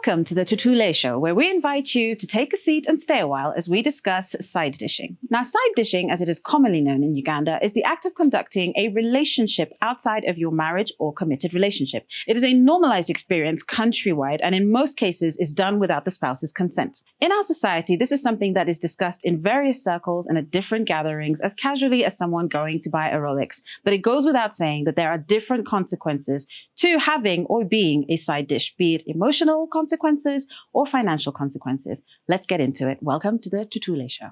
Welcome to the Tutule show, where we invite you to take a seat and stay a while as we discuss side dishing. Now, side dishing, as it is commonly known in Uganda, is the act of conducting a relationship outside of your marriage or committed relationship. It is a normalized experience countrywide, and in most cases is done without the spouse's consent. In our society, this is something that is discussed in various circles and at different gatherings as casually as someone going to buy a Rolex. But it goes without saying that there are different consequences to having or being a side dish, be it emotional consequences or financial consequences. Let's get into it. Welcome to the Tutule show.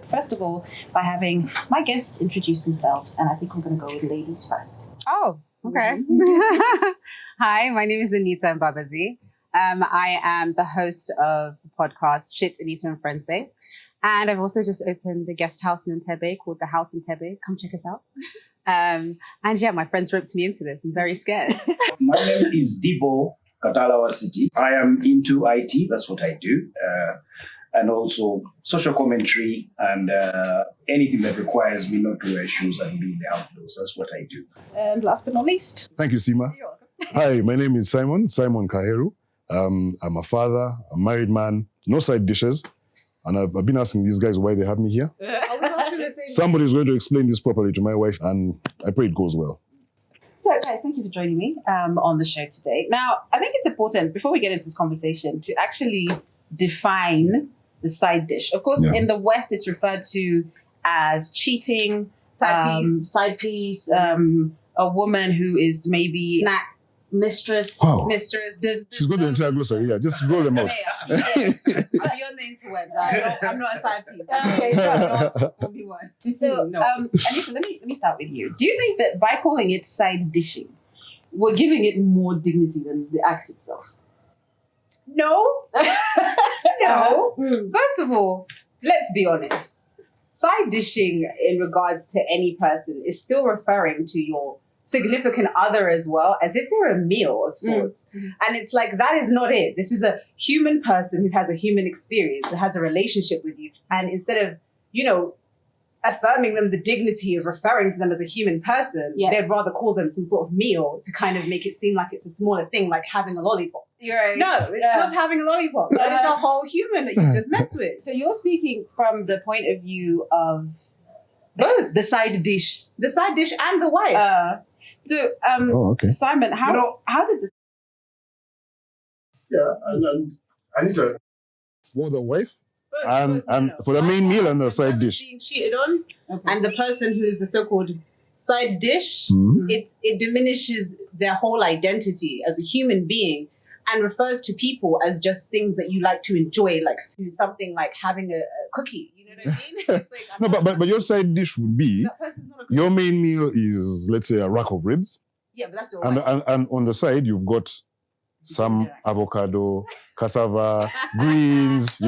First of all, by having my guests introduce themselves, and I think we're going to go with ladies first. Oh, okay. Hi, my name is Anita Mbabazi. I am the host of the podcast Shit, Anita and Friends Say. And I've also just opened the guest house in Entebbe called The House in Entebbe. Come check us out. And yeah, my friends roped me into this. I'm very scared. My name is Dibo Kataala Wa Citey. I am into IT. That's what I do. And also social commentary and anything that requires me not to wear shoes and be in the outdoors. That's what I do. And last but not least. Thank you, Sima. You're welcome. Hi, my name is Simon Kaheru. I'm a father, a married man, no side dishes. And I've been asking these guys why they have me here. Somebody is going to explain this properly to my wife, and I pray it goes well. So, guys, thank you for joining me on the show today. Now, I think it's important, before we get into this conversation, to actually define the side dish. Of course, in the West, it's referred to as cheating, side piece, a woman who is maybe Snack. mistress. Wow. She's got the entire glossary. Yeah, just roll them out. Yes. You're on the interwebs. I'm not a side piece. Okay, Not be one. So, No. Anita, let me start with you. Do you think that by calling it side dishing, we're giving it more dignity than the act itself? No. No. First of all, let's be honest. Side dishing in regards to any person is still referring to your significant other as well, as if they're a meal of sorts. And it's like, that is not it. This is a human person who has a human experience, that has a relationship with you. And instead of, affirming them the dignity of referring to them as a human person, they'd rather call them some sort of meal to kind of make it seem like it's a smaller thing, like having a lollipop. You're right. No, it's not having a lollipop. That is a whole human that you just messed with. So you're speaking from the point of view of Both. the side dish. The side dish and the wife. Okay. Simon, how did this? Yeah, and Anita. For the wife and for the main meal and the side dish. Being cheated on, and the person who is the so-called side dish, Mhm. it diminishes their whole identity as a human being and refers to people as just things that you like to enjoy, like something like having a cookie. You know what I mean? It's like, No, but your side dish would be, that person's not a cookie. your main meal is, let's say, a rack of ribs. Yeah, but that's the And on the side, you've got some avocado, cassava, greens,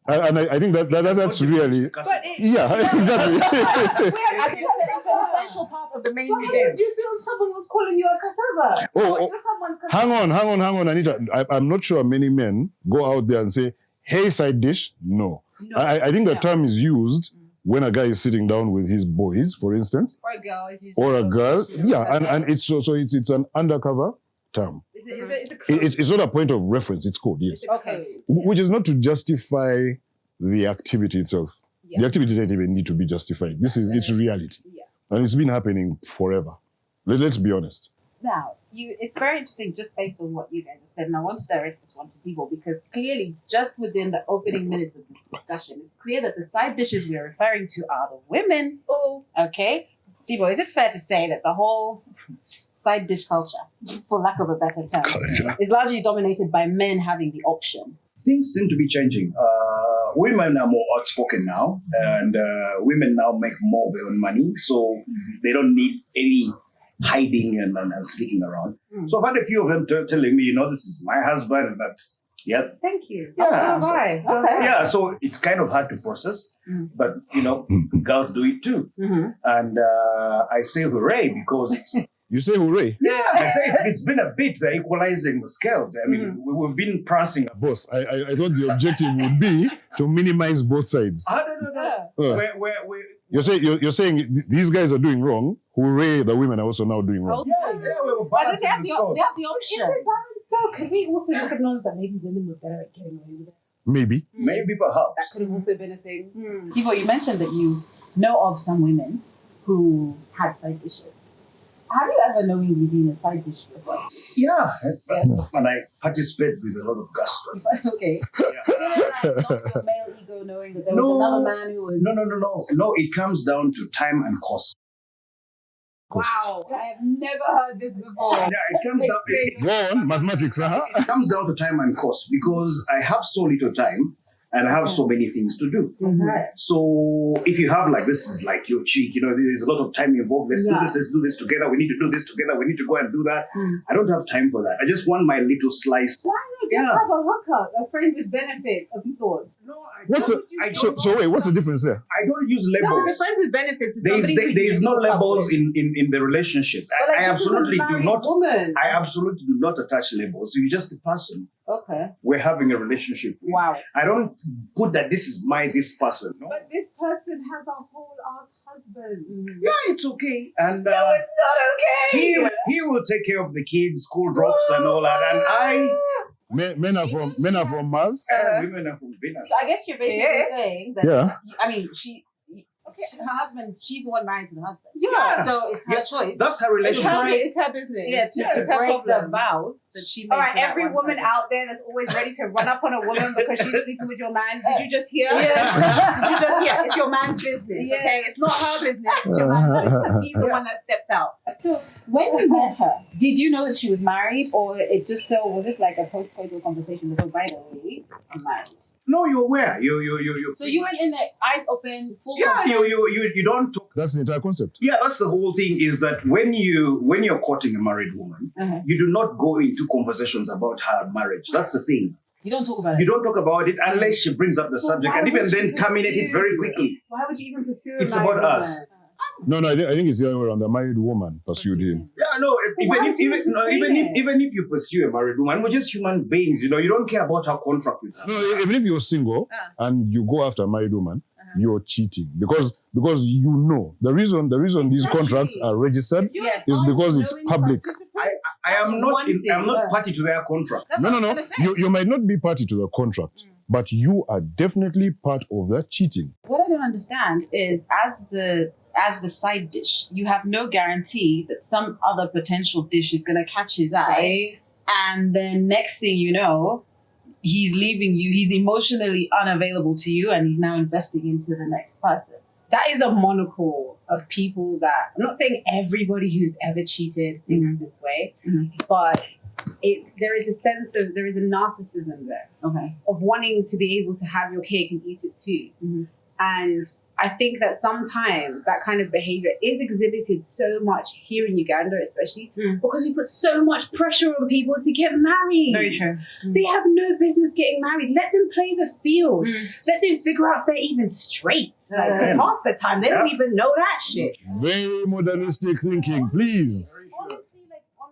And I think that's really... Yeah, exactly. It's an essential part of the main What would you do if someone was calling you a cassava? Oh, hang on, Anita. I'm not sure many men go out there and say, hey, side dish. No. I think the term is used when a guy is sitting down with his boys, for instance. Or a girl. Is Or a girl. Yeah, and it's it's an undercover term. Is it a code? It's not a point of reference, it's code, yes. Okay. Which is not to justify the activity itself. Yeah. The activity doesn't even need to be justified. It's reality. Yeah. And it's been happening forever. Let's be honest. Now, it's very interesting just based on what you guys have said, and I want to direct this one to Dibo because clearly, just within the opening minutes of this discussion, it's clear that the side dishes we are referring to are the women. Oh, okay. Dibo, is it fair to say that the whole side dish culture, for lack of a better term, is largely dominated by men having the option? Things seem to be changing. Women are more outspoken now, and women now make more of their own money, so they don't need any hiding and sneaking around. So I've had a few of them telling me, this is my husband, but Yeah. Thank you. Yeah, So, so- right. So, Okay. Yeah, so it's kind of hard to process, but girls do it too. Mhm. And I say hooray because it's You say hooray. I say it's been a bit equalizing the scales. I mean, we've been prancing. Boss, I thought the objective would be to minimize both sides. No. Uh, you're saying these guys are doing wrong. Hooray, the women are also now doing wrong. We were But they balancing have the the, scales. they have the option. So could we also just acknowledge that maybe women were better at getting away with it? Maybe. Maybe That perhaps. could have also been a thing. Dibo, you mentioned that you know of some women who had side dishes. Have you ever knowingly been a side dish yourself? Yeah. And I participate with a lot of gusto. That's okay. Yeah. Not your male ego knowing that there was No. another man who was... No, it comes down to time and cost. Wow, I have never heard this before. Yeah, it comes down Go on, mathematics, huh? it comes down to time and cost because I have so little time and I have so many things to do. So if you have like this is like your cheek, there's a lot of time involved. Let's do this together. We need to do this together. We need to go and do that. I don't have time for that. I just want my little slice. Why not just have a hookup, a friend with benefit of sorts? No, So wait, what's the difference there? I don't use No, the labels. friends with benefits is There somebody is no labels in the relationship. I absolutely do not. Woman. I absolutely do not attach labels. You're just a person. Okay. We're having a relationship with. Wow. I don't put that this is this person. No. But this person has a whole ass husband. Yeah, it's okay. And No, it's not okay. he will take care of the kids, school drops and all that. And I Men are from Mars. women are from Venus. So I guess you're basically saying that... Yeah. I mean, her husband, she's the one married to the husband. Yeah. So it's her choice. That's her relationship. It's her business. Yeah, to It's her break the problem. vows that she made. All right, to that every one woman person. out there that's always ready to run up on a woman because she's sleeping with your man, did you just hear? Yeah. Did you just hear? It's your man's business, Yeah. okay? It's not her business, it's your man's business. He's the one that stepped out. So when you met her, did you know that she was married, or it just was it like a post-coital conversation that, oh, by the way, I'm married? No, you're aware. You. So you went in there, eyes open, full Yeah, consent. you don't talk. That's the entire concept. Yeah, that's the whole thing. Is that when you're courting a married woman, Uh-huh. you do not go into conversations about her marriage. That's the thing. You don't talk about You it. don't talk about it unless she brings up the subject, why and even would you then terminate it pursue? very quickly. Why would you even pursue It's a married about woman? us. No, I think it's the other way around. The married woman pursued him. Yeah, no. Why would you explain it? Even if you pursue a married woman, we're just human beings. You don't care about her contract with her. No, even if you're single and you go after a married woman, you're cheating because the reason these contracts are registered Yes. is because it's public. I am not. one thing, I'm not party to their contract. That's No, what no, I no. was gonna say. You might not be party to the contract, but you are definitely part of that cheating. What I don't understand is as the side dish, you have no guarantee that some other potential dish is going to catch his eye. And then next thing you know, he's leaving you. He's emotionally unavailable to you and he's now investing into the next person. That is a monocle of people that, I'm not saying everybody who's ever cheated thinks this way, but there is a narcissism there Okay. of wanting to be able to have your cake and eat it too. And I think that sometimes that kind of behavior is exhibited so much here in Uganda, especially because we put so much pressure on people to get married. Very true. They have no business getting married. Let them play the field. Let them figure out if they're even straight. Like, 'cause half the time, they don't even know that shit. Very modernistic thinking, please. Honestly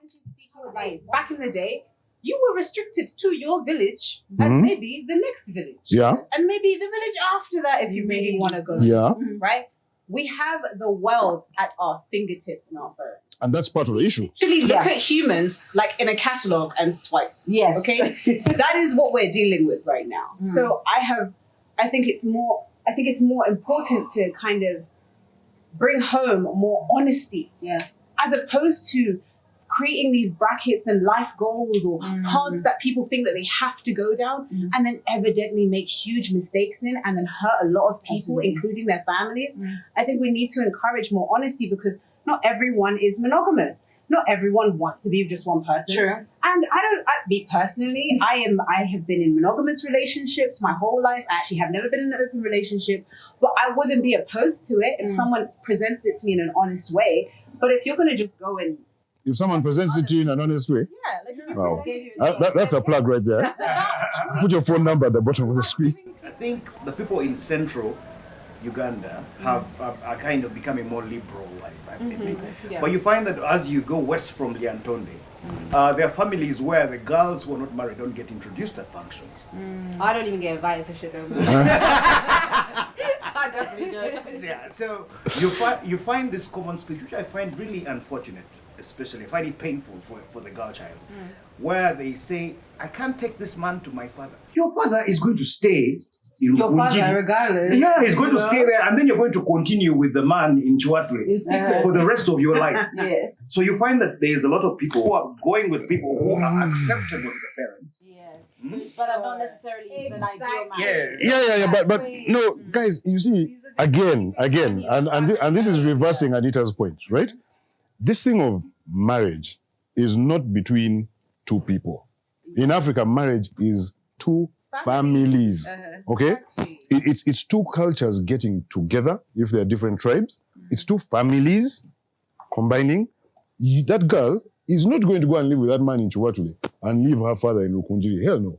speaking, like, back in the day, you were restricted to your village and maybe the next village. Yeah, And maybe the village after that if you really want to go. yeah. Right? We have the world at our fingertips and our phone. And that's part of the issue. Actually, look at humans like in a catalog and swipe. Yes. Okay? That is what we're dealing with right now. So I think it's more important to kind of bring home more honesty. Yeah. As opposed to creating these brackets and life goals or paths that people think that they have to go down and then evidently make huge mistakes in and then hurt a lot of people, including their families. I think we need to encourage more honesty because not everyone is monogamous. Not everyone wants to be with just one person. True. And me personally, I have been in monogamous relationships my whole life. I actually have never been in an open relationship, but I wouldn't be opposed to it if someone presents it to me in an honest way. But if you're going to just go and if someone presents it to you in an honest way, Yeah, like if you wow. present it- That's a plug right there. Put your phone number at the bottom of the screen. I think the people in central Uganda are kind of becoming more liberal, I think. Yeah. But you find that as you go west from Liantonde, there are families where the girls who are not married don't get introduced at functions. I don't even get invited to shit. I definitely don't. Yeah, so you find this common spirit, which I find really unfortunate, especially I find it painful for the girl child, where they say, I can't take this man to my father. Your father is going to stay in Your father, regardless. Yeah, he's going to stay there, and then you're going to continue with the man in Tutule In secret. for the rest of your life. Yes. So you find that there's a lot of people who are going with people who are acceptable to the parents. Yes. But I'm not necessarily an ideal man. Yeah. But no, guys, you see, again, and this is reversing Anita's point, right? This thing of marriage is not between two people. In Africa, marriage is two families. Okay? It's two cultures getting together, if they're different tribes. It's two families combining. That girl is not going to go and live with that man in Chiwatule and leave her father in Rukunjiri. Hell no.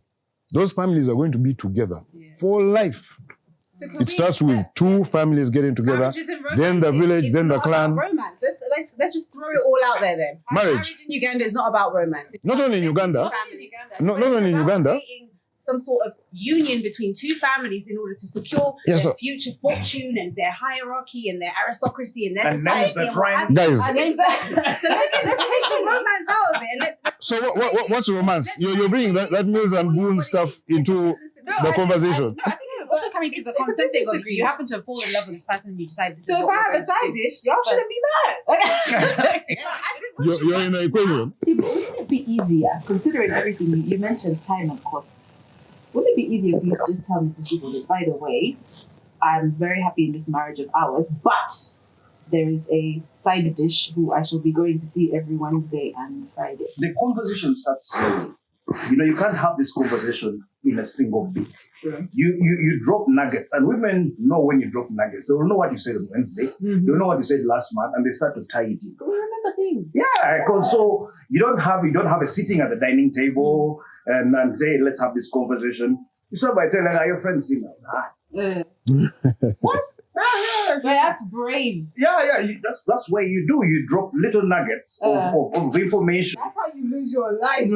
Those families are going to be together for life. So It starts with two families getting together, then the village, then the clan. Romance. Let's just throw it all out there then. Marriage. in Uganda is not about romance. It's Not only in Uganda, not only in about Uganda. creating some sort of union between two families in order to secure Yes, their sir. future fortune and their hierarchy and their aristocracy and their And names society. the tribe. Guys, Exactly. So let's take the romance out of it and let's so what's romance? You're bringing that Mills and Boone stuff into the conversation. I think it's also coming to the consent thing of you happen to fall in love with this person and you decide this. So if I have a side dish, y'all shouldn't be mad. You're in the equation. Wouldn't it be easier, considering everything you mentioned, time and cost? Wouldn't it be easier if you could just tell Mrs. Dibo, by the way, I'm very happy in this marriage of ours, but there is a side dish who I shall be going to see every Wednesday and Friday. The conversation starts slowly. You can't have this conversation in a single beat. You drop nuggets, and women know when you drop nuggets. They will know what you said on Wednesday. They will know what you said last month, and they start to tie it in. We remember things. Yeah, because so you don't have a sitting at the dining table and say, let's have this conversation. You start by telling, are your friends single? What? So that's brave. Yeah. That's where you do. You drop little nuggets of information. That's how you lose your life.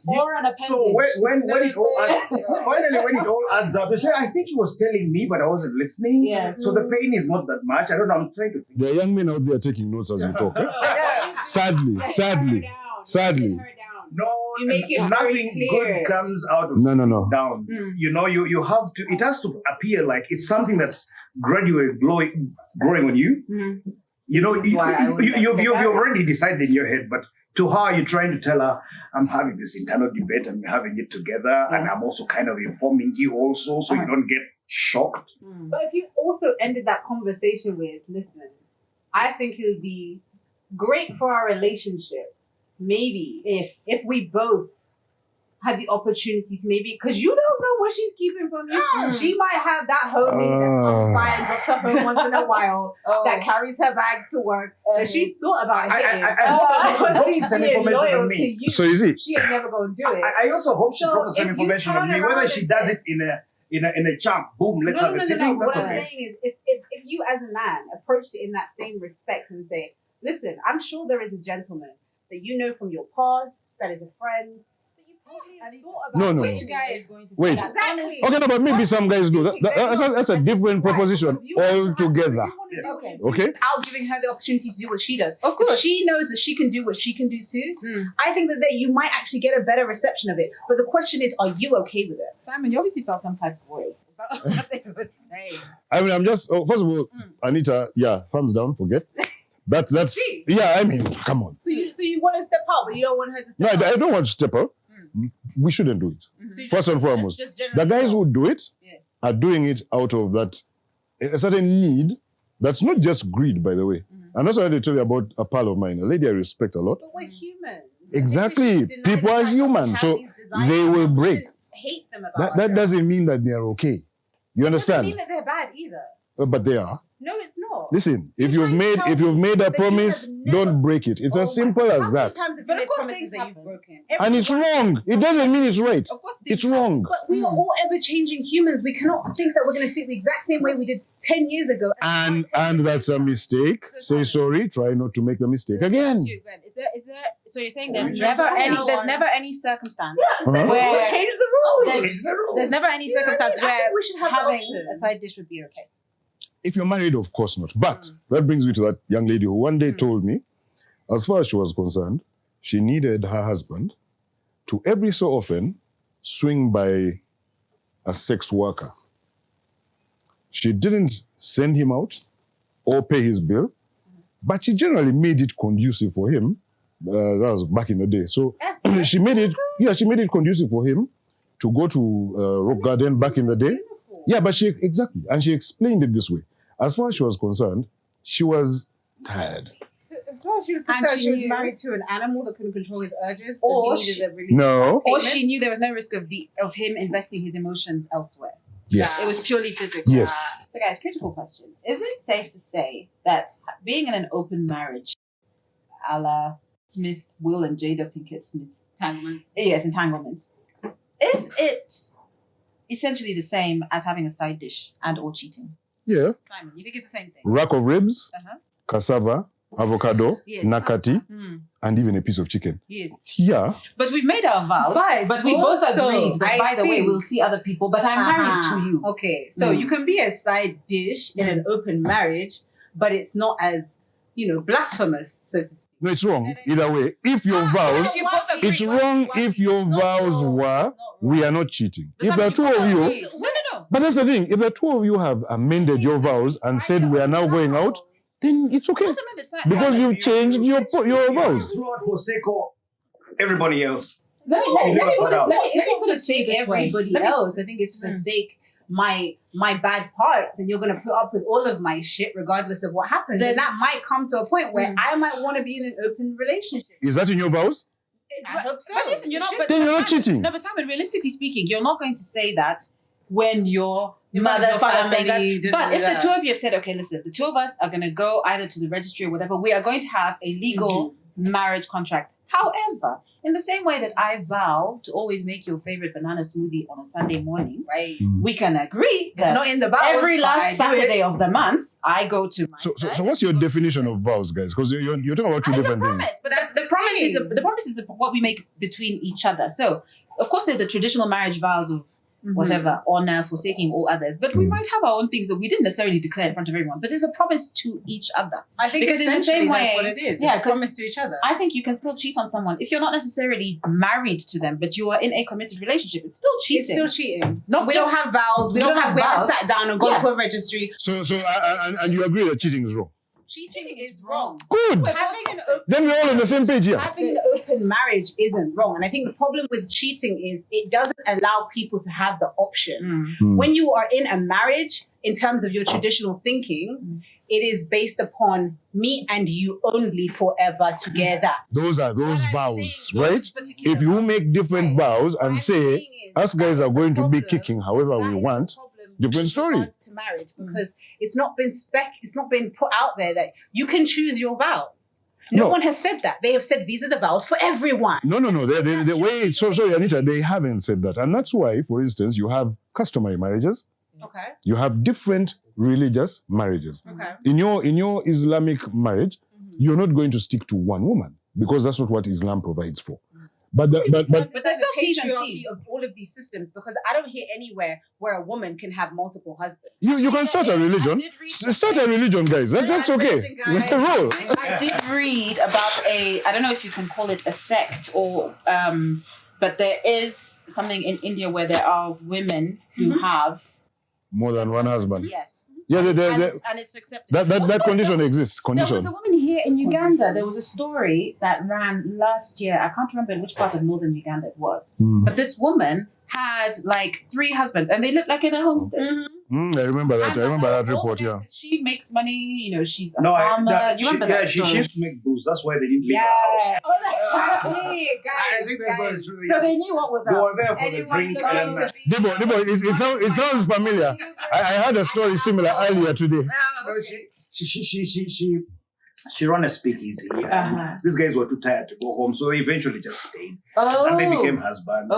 Or an appendage. So when it all adds up, you say, I think he was telling me, but I wasn't listening. Yes. So the pain is not that much. I don't know. I'm trying to think. There are young men out there taking notes as we talk. Eh? Sadly. No, You make it nothing very clear. good comes out of No. down. You have to. It has to appear like it's something that's gradually growing on you. You've already decided in your head, but to her, you're trying to tell her, I'm having this internal debate and we're having it together, and I'm also kind of informing you also, so you don't get shocked. But if you also ended that conversation with, listen, I think it would be great for our relationship, maybe if we both had the opportunity to maybe, because you don't know what she's keeping from you. She might have that homie that comes by and drops her home once in a while, that carries her bags to work, that she's thought about hitting. I hope she She's some being information loyal on to me. you. So you see, She ain't never gonna do it. I also hope she So drops some if you information on turn me. Whether around she and does say- it in a chunk, boom, let's have a sitting. What That's I'm okay. saying is, if you as a man approached it in that same respect and say, listen, I'm sure there is a gentleman that you know from your past that is a friend that you probably have thought about. No. Which guy is going to say Wait. that? Exactly. okay, no, but maybe some guys do. That's a different proposition altogether. Okay? Without giving her the opportunity to do what she does. Of course. If she knows that she can do what she can do too, I think that you might actually get a better reception of it. But the question is, are you okay with it? Simon, you obviously felt some type of way about what they were saying. I mean, I'm just, first of all, Anita, thumbs down, forget. That's See? I mean, come on. So you want to step out, but you don't want her to No, step out. I don't want to step out. We shouldn't do it. So you First and just- foremost, just generally the guys go. who do it Yes. are doing it out of that a certain need that's not just greed, by the way. And that's what I wanted to tell you about a pal of mine, a lady I respect a lot. But we're humans. Exactly. Maybe we should deny People the are fact that we human, have so these desires they and will we break. shouldn't hate them about That ourselves. doesn't mean that they're okay. You Doesn't understand? mean that they're bad either. But they are. No, it's not. Listen, if you've made a promise, don't break it. It's as simple as that. Sometimes But you of make course promises things that you've happen. broken. And it's wrong. It doesn't mean it's right. Of course, It's wrong. But we are all ever-changing humans. We cannot think that we're going to think the exact same way we did 10 years ago. And that's a mistake. Say sorry. Try not to make a mistake again. Is there? So you're saying Well, there's we never just- any? now There's on- never any circumstance Uh-huh. where Change the rules. there's never any circumstance I where think we should have the having option. a side dish would be okay. If you're married, of course not. But that brings me to that young lady who one day told me, as far as she was concerned, she needed her husband to every so often swing by a sex worker. She didn't send him out or pay his bill, but she generally made it conducive for him. That was back in the day. So she made it conducive for him to go to Rock Garden back in the day. Yeah, but she explained it this way. As far as she was concerned, she was tired. So, as far as she was And concerned, she she was knew- married to an animal that couldn't control his urges. Or so he she- needed a really No. Or she knew there was no risk of him investing his emotions elsewhere. Yes. It was purely physical. Yes. So, guys, critical question: is it safe to say that being in an open marriage, a la Smith, Will, and Jada Pinkett Smith, entanglements, is it essentially the same as having a side dish and/or cheating? Yeah. Simon, you think it's the same thing? Rack of ribs, Uh-huh. cassava, avocado, Yes. nakati, Hmm. and even a piece of chicken. Yes. Yeah. But we've made our vows. But we both also, agreed that, I by the way, think- we'll see other people, but I'm married to you. Okay, so you can be a side dish in an open marriage, but it's not as, blasphemous, so to speak. No, it's wrong. Either way, if your vows, You both agree. it's wrong if your It's not vows wrong. were, It's not we wrong. are not cheating. But If Simon, the two both of you, agreed. No. but that's the thing, if the two of you have amended your vows and said we are now going out, then it's okay. Not amended, Simon. Because you've changed your vows. Throughout Forseko, everybody else. Let me put it say this way. everybody else. I think it's forsake my bad parts, and you're going to put up with all of my shit regardless of what happens. And that might come to a point where I might want to be in an open relationship. Is that in your vows? I hope so. But listen, you're not. But Then you're not Simon- cheating. No, but Simon, realistically speaking, you're not going to say that when your mother's mother's father saying family, that. But if da, da, the two of you have said, okay, listen, the two of us are going to go either to the registry or whatever, we are going to have a legal marriage contract. However, in the same way that I vow to always make your favorite banana smoothie on a Sunday morning, Right. we can agree It's that not in the vows, every but I last do it. Saturday of the month, I go to my So side. what's your definition of vows, guys? Because you're talking about two It's a different things. promise, but that's the promise is the promise is what we make between each other. So, of course, there's the traditional marriage vows of whatever, honor, forsaking all others. But we might have our own things that we didn't necessarily declare in front of everyone. But there's a promise to each other. I think Because in the essentially same that's way- what it is. yeah, It's a promise to each other. I think you can still cheat on someone if you're not necessarily married to them, but you are in a committed relationship. It's still cheating. It's still cheating. Not We just- don't have vows. We we don't don't have. have We haven't vows. sat down and gone Yeah. to a registry. So and you agree that cheating is wrong. Cheating is wrong. Good. Having an open Then we're all on the same page here. Having an open marriage isn't wrong. And I think the problem with cheating is it doesn't allow people to have the option. Hmm. When you are in a marriage, in terms of your traditional thinking, it is based upon me and you only forever together. Those are those What I'm vows, saying, right? those particular If you vows. make different Right. vows What and I'm say, saying is us guys that are is going the to be problem. kicking however That we is want, the problem different with story. regards to marriage, because it's not been put out there that you can choose your vows. No No. one has said that. They have said these are the vows for everyone. No. The way, sorry, Anita, they haven't said that. And that's why, for instance, you have customary marriages, Okay. you have different religious marriages. Okay. In your Islamic marriage, you're not going to stick to one woman because that's not what Islam provides for. But But there's still the T's and patriarchy C's. of all of these systems, because I don't hear anywhere where a woman can have multiple husbands. you can start a religion. I did read Start a religion, guys. That's okay. Religion, guys. Roll. I did read about I don't know if you can call it a sect or, but there is something in India where there are women who have More than one husband. Yes. Yeah, And it's accepted. that condition exists. There was Condition. a woman here in Uganda. There was a story that ran last year. I can't remember in which part of northern Uganda it was. Hmm. But this woman had like 3 husbands, and they lived like in a homestead. I remember that. I remember that report. Yeah. She makes money. You know, she's a farmer. You remember that? She used to make booze. That's why they didn't leave Yeah. her house. I think that's what it's really. So they knew what was They up. were there for the drink. And, Dibo, it sounds familiar. I heard a story similar earlier today. She ran a speakeasy. These guys were too tired to go home, so they eventually just stayed. And they became husbands.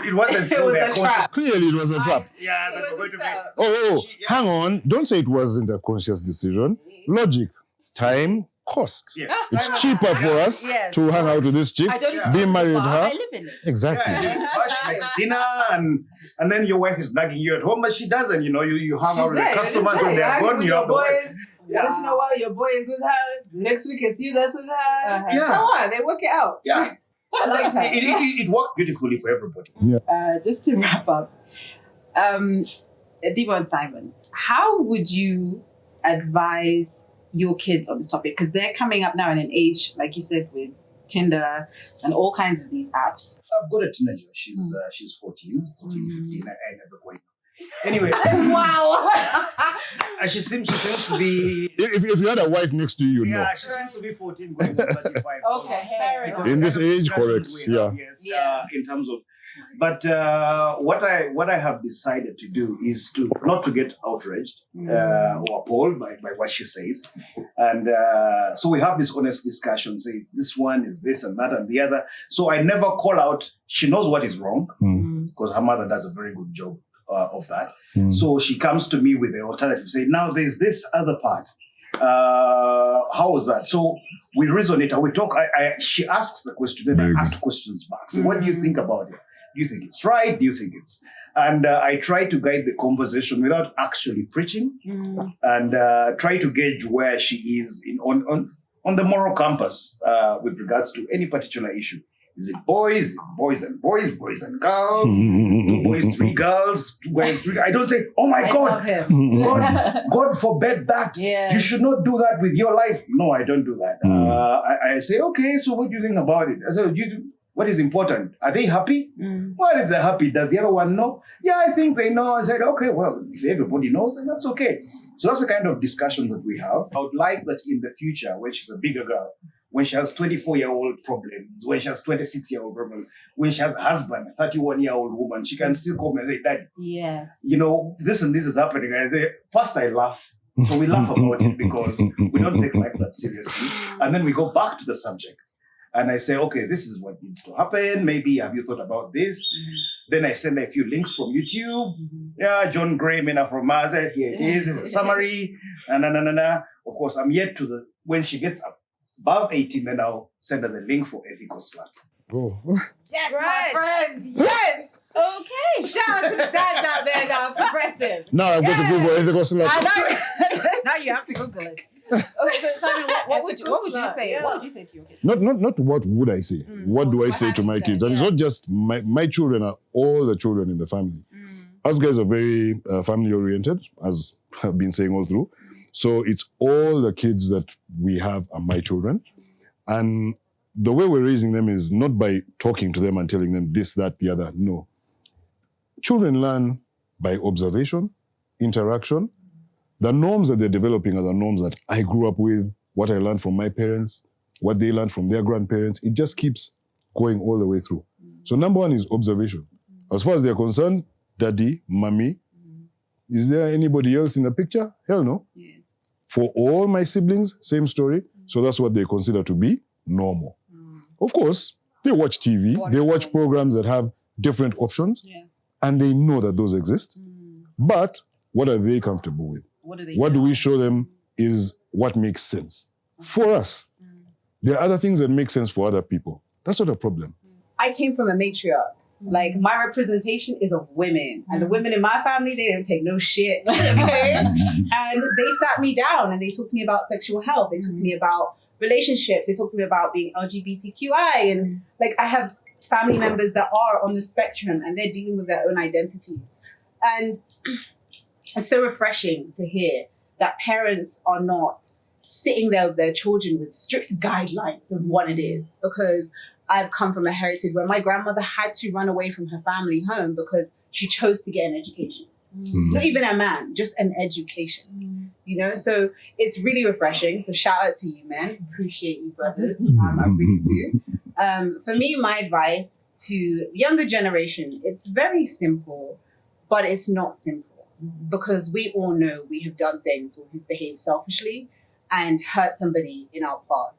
It wasn't through their conscious. Clearly, it was a trap. Yeah, that were going to be. Hang on. Don't say it wasn't a conscious decision. Logic, time, cost. Yes. It's cheaper for us to hang out with this chick, be married with her. I live in it. Exactly. She makes dinner, and then your wife is nagging you at home, but she doesn't. You know, you hang out with the customers when they're gone. You have the wife. Once in a while, your boy is with her. Next week, it's you that's with her. Yeah. Come on, they work it out. Yeah. I like that. It worked beautifully for everybody. Just to wrap up, Dibo and Simon, how would you advise your kids on this topic? Because they're coming up now in an age, like you said, with Tinder and all kinds of these apps. I've got a teenager. She's 14, 15. I never quite. Anyway. Wow. And she seems to be. If you had a wife next to you, yeah, she seems to be 14 going to 35. Okay, fair enough. In this age, correct. Yes, in terms of. But what I have decided to do is to not to get outraged or appalled by what she says, and so we have this honest discussion. Say this one is this and that and the other. So I never call out. She knows what is wrong because her mother does a very good job of that. So she comes to me with the alternative. Say now there's this other part. How is that? So we resonate. We talk. She asks the question, then I ask questions back. So what do you think about it? Do you think it's right? Do you think it's... And I try to guide the conversation without actually preaching and try to gauge where she is on the moral compass with regards to any particular issue. Is it boys and boys, boys and girls, 2 boys, 3 girls, 2 boys, 3... I don't say, oh my God, God forbid that. Yeah. You should not do that with your life. No, I don't do that. I say, okay, so what do you think about it? I said, what is important? Are they happy? Well, if they're happy, does the other one know? Yeah, I think they know. I said, okay, well, if everybody knows, then that's okay. So that's the kind of discussion that we have. I would like that in the future, when she's a bigger girl, when she has 24-year-old problems, when she has 26-year-old problems, when she has a husband, a 31-year-old woman, she can still come and say, Daddy, you know, this and this is happening. I say, first I laugh. So we laugh about it because we don't take life that seriously. And then we go back to the subject. And I say, okay, this is what needs to happen. Maybe have you thought about this? Then I send a few links from YouTube. Yeah, John Gray, Mena from Mars. Here it is. It's a summary. Of course, I'm yet to when she gets above 18, then I'll send her the link for ethical slap. Oh. Yes, my friend. Yes. Okay. Shout out to the dads out there that are progressive. Now I've got to Google ethical slap. Now you have to Google it. Okay, so Simon, what would you say? Yeah. What would you say to your kids? Not what would I say? What do I say to my kids? And it's not just my children, are all the children in the family. Us guys are very family oriented, as I've been saying all through. So it's all the kids that we have are my children. And the way we're raising them is not by talking to them and telling them this, that, the other. No. Children learn by observation, interaction. The norms that they're developing are the norms that I grew up with, what I learned from my parents, what they learned from their grandparents. It just keeps going all the way through. So number one is observation. As far as they're concerned, daddy, mommy, is there anybody else in the picture? Hell no. Yes. For all my siblings, same story. So that's what they consider to be normal. Of course, they watch TV, they watch programs that have different options, and they know that those exist. But what are they comfortable with? What do we show them is what makes sense for us. There are other things that make sense for other people. That's not a problem. I came from a matriarch. Like, my representation is of women. And the women in my family, they didn't take no shit. Okay? And they sat me down and they talked to me about sexual health. They talked to me about relationships. They talked to me about being LGBTQI. And like, I have family members that are on the spectrum and they're dealing with their own identities. And it's so refreshing to hear that parents are not sitting there with their children with strict guidelines of what it is. Because I've come from a heritage where my grandmother had to run away from her family home because she chose to get an education. Not even a man, just an education. You know, so it's really refreshing. So shout out to you, man. Appreciate you, brothers. I really do. For me, my advice to younger generation, it's very simple, but it's not simple because we all know we have done things where we've behaved selfishly and hurt somebody in our path.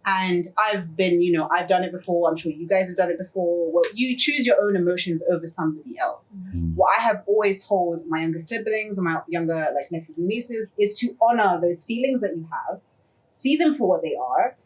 And I've been, you know, I've done it before. I'm sure you guys have done it before. Well, you choose your own emotions over somebody else. What I have always told my younger siblings and my younger like nephews and nieces is to honor those feelings that you have, see them for what they are,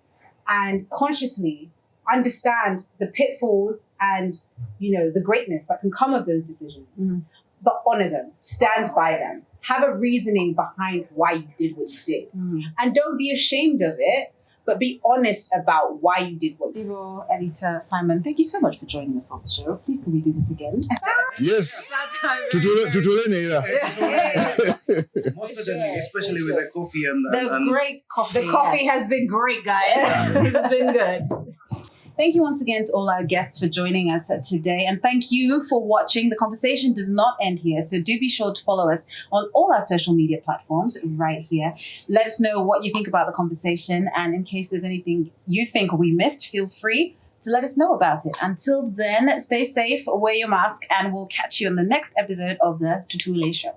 and consciously understand the pitfalls and, you know, the greatness that can come of those decisions. But honor them, stand by them, have a reasoning behind why you did what you did. And don't be ashamed of it, but be honest about why you did what you did. Dibo, Anita, Simon, thank you so much for joining us on the show. Please can we do this again? Yes. Tutule Neira. Most certainly, especially with the coffee and Great coffee. The coffee has been great, guys. It's been good. Thank you once again to all our guests for joining us today. And thank you for watching. The conversation does not end here. So do be sure to follow us on all our social media platforms right here. Let us know what you think about the conversation. And in case there's anything you think we missed, feel free to let us know about it. Until then, stay safe, wear your mask, and we'll catch you on the next episode of the Tutule Show.